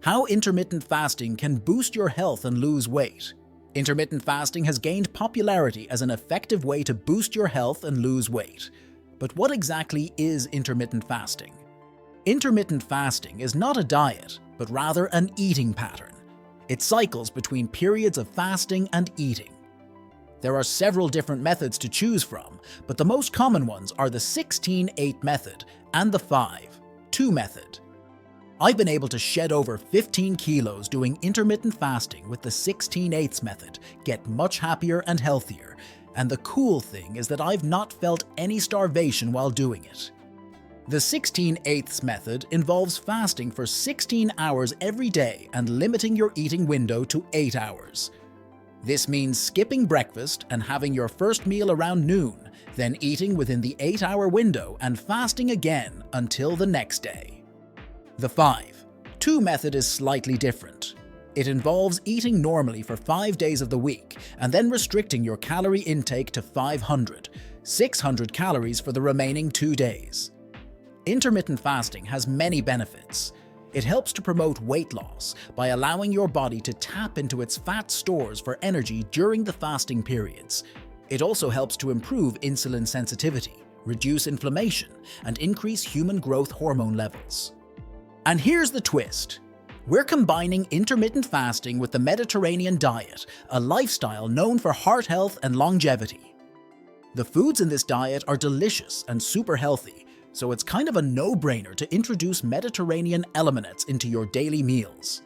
How intermittent fasting can boost your health and lose weight. Intermittent fasting has gained popularity as an effective way to boost your health and lose weight. But what exactly is intermittent fasting? Intermittent fasting is not a diet, but rather an eating pattern. It cycles between periods of fasting and eating. There are several different methods to choose from, but the most common ones are the 16-8 method and the 5-2 method. I've been able to shed over 15 kilos doing intermittent fasting with the 16/8 method, get much happier and healthier, and the cool thing is that I've not felt any starvation while doing it. The 16/8 method involves fasting for 16 hours every day and limiting your eating window to 8 hours. This means skipping breakfast and having your first meal around noon, then eating within the 8-hour window and fasting again until the next day. The 5-2 method is slightly different. It involves eating normally for 5 days of the week and then restricting your calorie intake to 500-600 calories for the remaining 2 days. Intermittent fasting has many benefits. It helps to promote weight loss by allowing your body to tap into its fat stores for energy during the fasting periods. It also helps to improve insulin sensitivity, reduce inflammation, and increase human growth hormone levels. And here's the twist. We're combining intermittent fasting with the Mediterranean diet, a lifestyle known for heart health and longevity. The foods in this diet are delicious and super healthy, so it's kind of a no-brainer to introduce Mediterranean elements into your daily meals.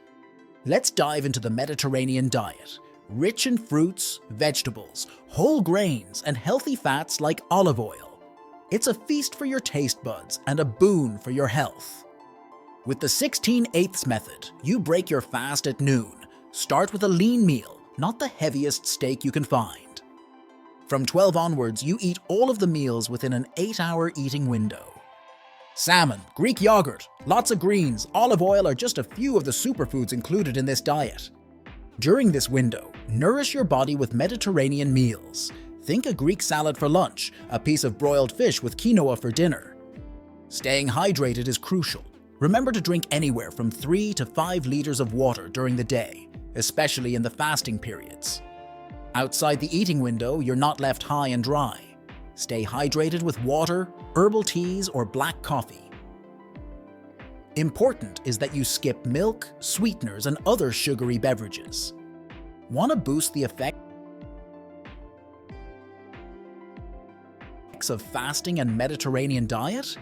Let's dive into the Mediterranean diet, rich in fruits, vegetables, whole grains, and healthy fats like olive oil. It's a feast for your taste buds and a boon for your health. With the 16/8 method, you break your fast at noon. Start with a lean meal, not the heaviest steak you can find. From 12 onwards, you eat all of the meals within an 8-hour eating window. Salmon, Greek yogurt, lots of greens, olive oil are just a few of the superfoods included in this diet. During this window, nourish your body with Mediterranean meals. Think a Greek salad for lunch, a piece of broiled fish with quinoa for dinner. Staying hydrated is crucial. Remember to drink anywhere from 3 to 5 liters of water during the day, especially in the fasting periods. Outside the eating window, you're not left high and dry. Stay hydrated with water, herbal teas, or black coffee. Important is that you skip milk, sweeteners, and other sugary beverages. Want to boost the effects of fasting and Mediterranean diet?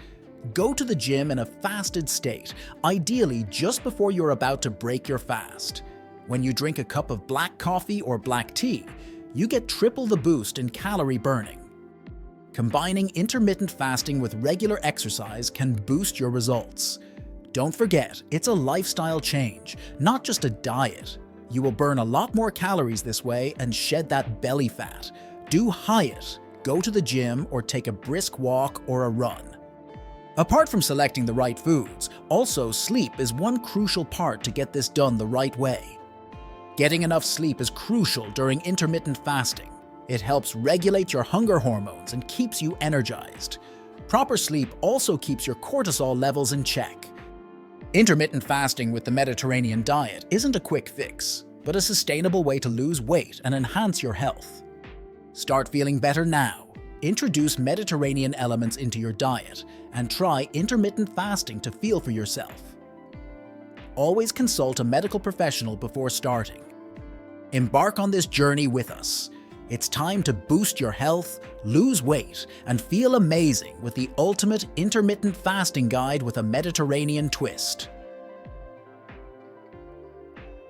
Go to the gym in a fasted state, ideally just before you're about to break your fast. When you drink a cup of black coffee or black tea, you get triple the boost in calorie burning. Combining intermittent fasting with regular exercise can boost your results. Don't forget, it's a lifestyle change, not just a diet. You will burn a lot more calories this way and shed that belly fat. Do HIIT, go to the gym, or take a brisk walk or a run. Apart from selecting the right foods, also sleep is one crucial part to get this done the right way. Getting enough sleep is crucial during intermittent fasting. It helps regulate your hunger hormones and keeps you energized. Proper sleep also keeps your cortisol levels in check. Intermittent fasting with the Mediterranean diet isn't a quick fix, but a sustainable way to lose weight and enhance your health. Start feeling better now. Introduce Mediterranean elements into your diet and try intermittent fasting to feel for yourself. Always consult a medical professional before starting. Embark on this journey with us. It's time to boost your health, lose weight, and feel amazing with the ultimate intermittent fasting guide with a Mediterranean twist.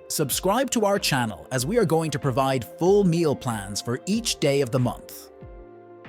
Subscribe to our channel as we are going to provide full meal plans for each day of the month.